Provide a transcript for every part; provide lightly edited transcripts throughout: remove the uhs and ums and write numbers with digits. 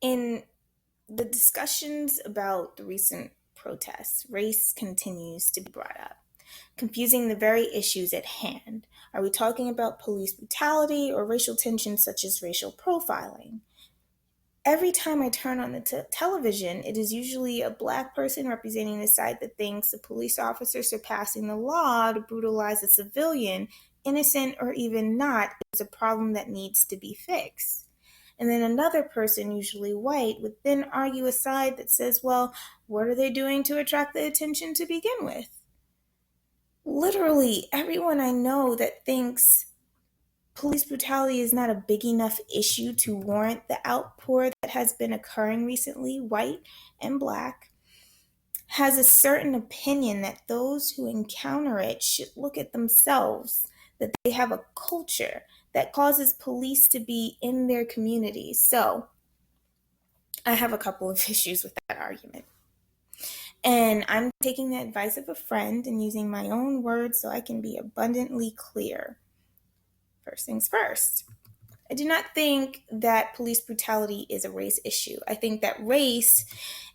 In the discussions about the recent protests, race continues to be brought up, confusing the very issues at hand. Are we talking about police brutality or racial tension such as racial profiling? Every time I turn on the television, it is usually a black person representing the side that thinks a police officer surpassing the law to brutalize a civilian, innocent or even not, is a problem that needs to be fixed. And then another person, usually white, would then argue a side that says, well, what are they doing to attract the attention to begin with? Literally, everyone I know that thinks police brutality is not a big enough issue to warrant the outpour that has been occurring recently, white and black, has a certain opinion that those who encounter it should look at themselves, that they have a culture that causes police to be in their communities. So I have a couple of issues with that argument. And I'm taking the advice of a friend and using my own words so I can be abundantly clear. First things first. I do not think that police brutality is a race issue. I think that race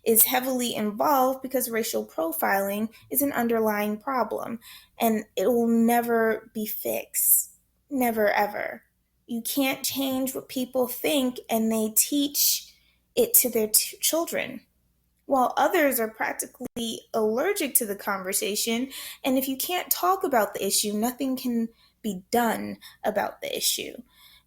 is heavily involved because racial profiling is an underlying problem and it will never be fixed. Never, ever. You can't change what people think and they teach it to their children, while others are practically allergic to the conversation. And if you can't talk about the issue, nothing can be done about the issue.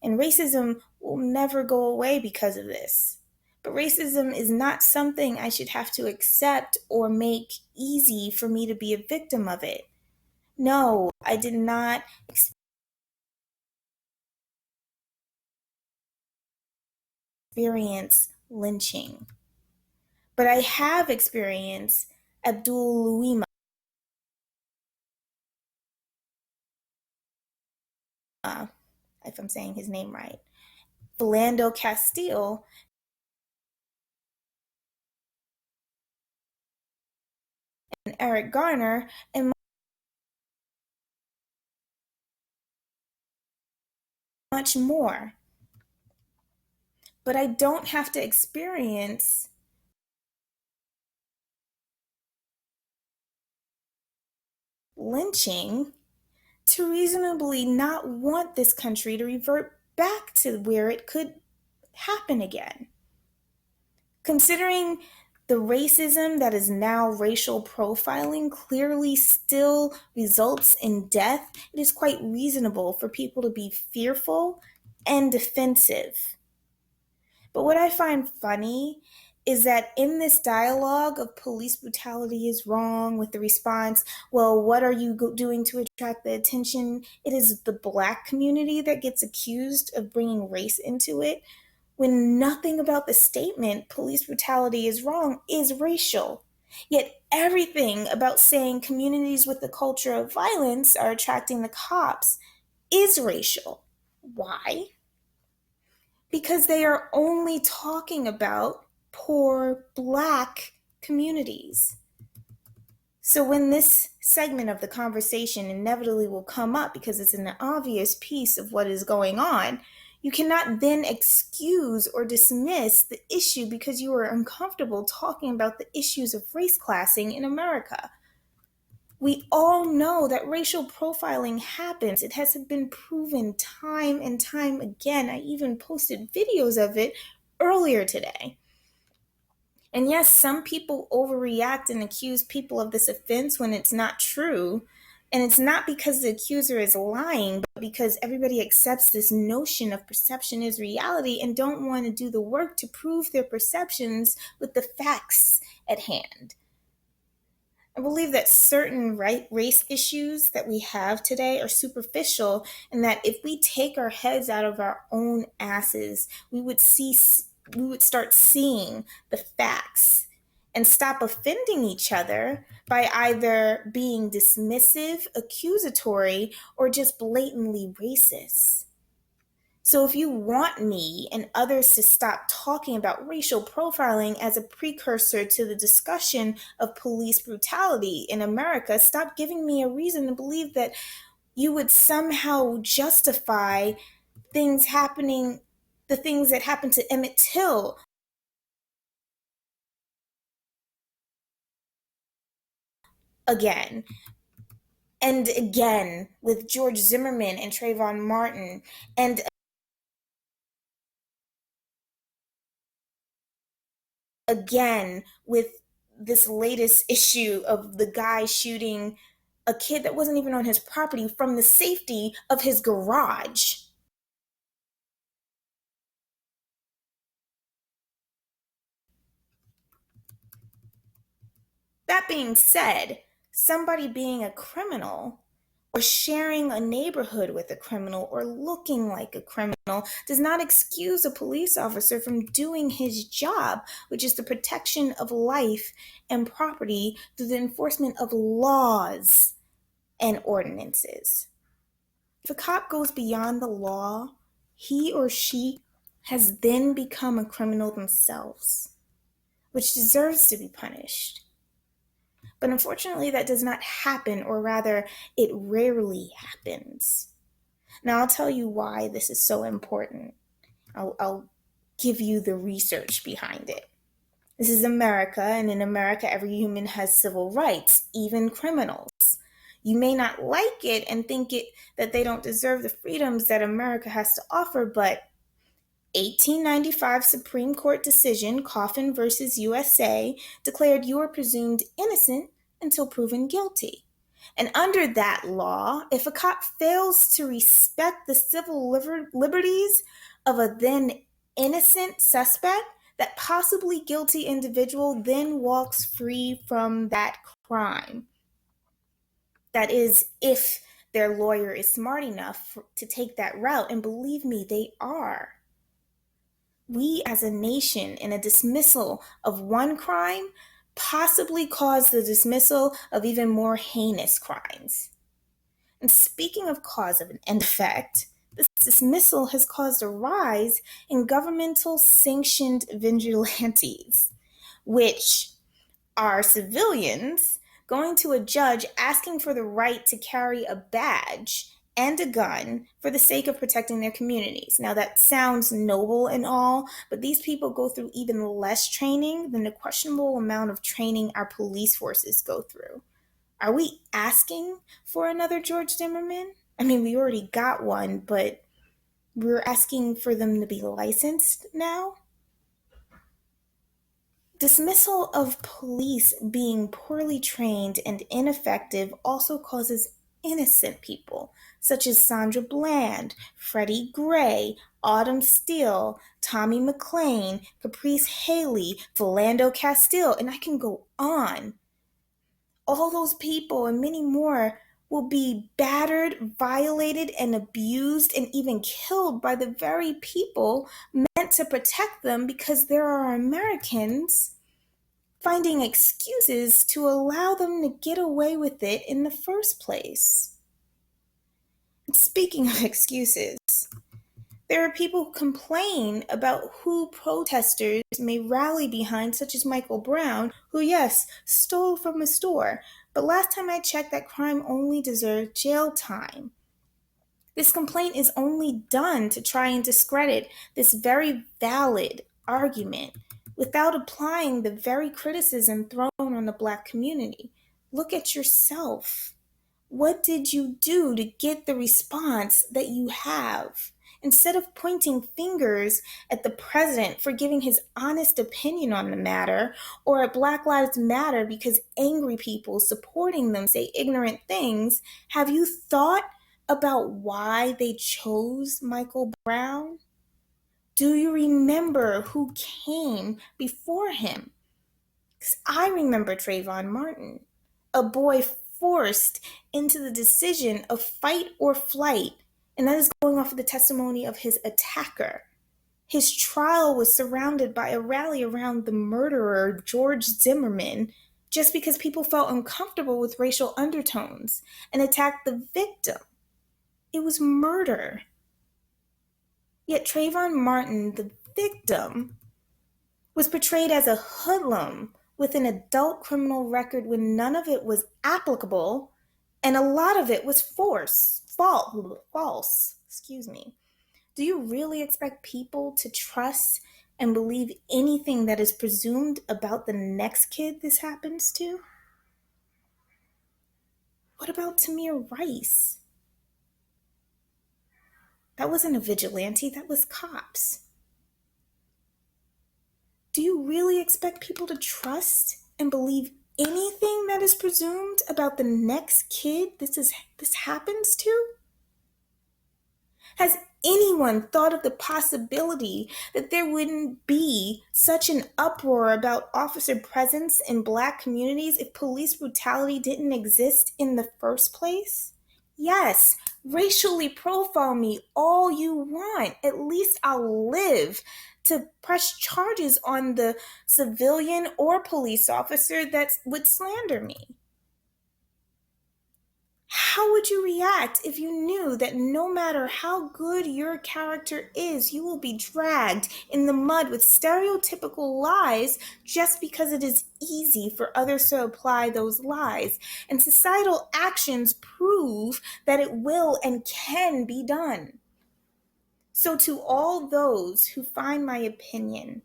And racism will never go away because of this. But racism is not something I should have to accept or make easy for me to be a victim of it. No, I did not experience lynching. But I have experienced Abdul, if I'm saying his name right, Philando Castile, and Eric Garner, and much more. But I don't have to experience lynching to reasonably not want this country to revert back to where it could happen again. Considering the racism that is now racial profiling clearly still results in death, it is quite reasonable for people to be fearful and defensive. But what I find funny is that in this dialogue of police brutality is wrong with the response, well, what are you doing to attract the attention? It is the black community that gets accused of bringing race into it, when nothing about the statement, police brutality is wrong, is racial. Yet everything about saying communities with the culture of violence are attracting the cops is racial. Why? Because they are only talking about poor black communities. So when this segment of the conversation inevitably will come up because it's an obvious piece of what is going on, you cannot then excuse or dismiss the issue because you are uncomfortable talking about the issues of race classing in America. We all know that racial profiling happens. It has been proven time and time again. I even posted videos of it earlier today. And yes, some people overreact and accuse people of this offense when it's not true. And it's not because the accuser is lying, but because everybody accepts this notion of perception is reality and don't want to do the work to prove their perceptions with the facts at hand. I believe that certain race issues that we have today are superficial, and that if we take our heads out of our own asses, we would start seeing the facts and stop offending each other by either being dismissive, accusatory, or just blatantly racist. So if you want me and others to stop talking about racial profiling as a precursor to the discussion of police brutality in America, stop giving me a reason to believe that you would somehow justify things happening, the things that happened to Emmett Till again and again with George Zimmerman and Trayvon Martin, and again with this latest issue of the guy shooting a kid that wasn't even on his property from the safety of his garage. That being said, somebody being a criminal or sharing a neighborhood with a criminal or looking like a criminal does not excuse a police officer from doing his job, which is the protection of life and property through the enforcement of laws and ordinances. If a cop goes beyond the law, he or she has then become a criminal themselves, which deserves to be punished. But unfortunately, that does not happen, or rather, it rarely happens. Now, I'll tell you why this is so important. I'll give you the research behind it. This is America, and in America, every human has civil rights, even criminals. You may not like it and think it that they don't deserve the freedoms that America has to offer, but 1895 Supreme Court decision, Coffin versus USA, declared you are presumed innocent until proven guilty. And under that law, if a cop fails to respect the civil liberties of a then innocent suspect, that possibly guilty individual then walks free from that crime. That is, if their lawyer is smart enough to take that route, and believe me, they are. We as a nation, in a dismissal of one crime, possibly cause the dismissal of even more heinous crimes. And speaking of cause of and effect, this dismissal has caused a rise in governmental sanctioned vigilantes, which are civilians going to a judge asking for the right to carry a badge and a gun for the sake of protecting their communities. Now, that sounds noble and all, but these people go through even less training than the questionable amount of training our police forces go through. Are we asking for another George Zimmerman? I mean, we already got one, but we're asking for them to be licensed now? Dismissal of police being poorly trained and ineffective also causes innocent people, such as Sandra Bland, Freddie Gray, Autumn Steele, Tommy McLean, Caprice Haley, Philando Castile, and I can go on. All those people and many more will be battered, violated, and abused, and even killed by the very people meant to protect them because there are Americans finding excuses to allow them to get away with it in the first place. Speaking of excuses, there are people who complain about who protesters may rally behind, such as Michael Brown, who, yes, stole from a store. But last time I checked, that crime only deserved jail time. This complaint is only done to try and discredit this very valid argument without applying the very criticism thrown on the Black community. Look at yourself. What did you do to get the response that you have? Instead of pointing fingers at the president for giving his honest opinion on the matter, or at Black Lives Matter because angry people supporting them say ignorant things, have you thought about why they chose Michael Brown? Do you remember who came before him? Because I remember Trayvon Martin, a boy forced into the decision of fight or flight, and that is going off of the testimony of his attacker. His trial was surrounded by a rally around the murderer, George Zimmerman, just because people felt uncomfortable with racial undertones and attacked the victim. It was murder. Yet Trayvon Martin, the victim, was portrayed as a hoodlum with an adult criminal record when none of it was applicable and a lot of it was false. Excuse me. Do you really expect people to trust and believe anything that is presumed about the next kid this happens to? What about Tamir Rice? That wasn't a vigilante, that was cops. Do you really expect people to trust and believe anything that is presumed about the next kid this happens to? Has anyone thought of the possibility that there wouldn't be such an uproar about officer presence in Black communities if police brutality didn't exist in the first place? Yes, racially profile me all you want. At least I'll live to press charges on the civilian or police officer that would slander me. How would you react if you knew that no matter how good your character is, you will be dragged in the mud with stereotypical lies just because it is easy for others to apply those lies? And societal actions prove that it will and can be done. So, to all those who find my opinion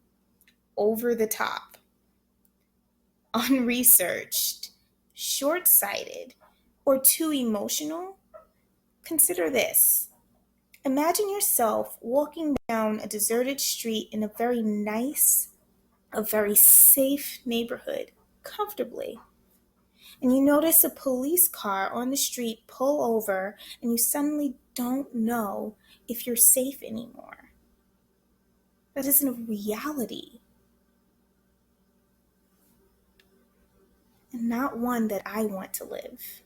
over the top, unresearched, short sighted, or too emotional, consider this. Imagine yourself walking down a deserted street in a very nice, a very safe neighborhood, comfortably. And you notice a police car on the street pull over, and you suddenly don't know if you're safe anymore. That isn't a reality, and not one that I want to live.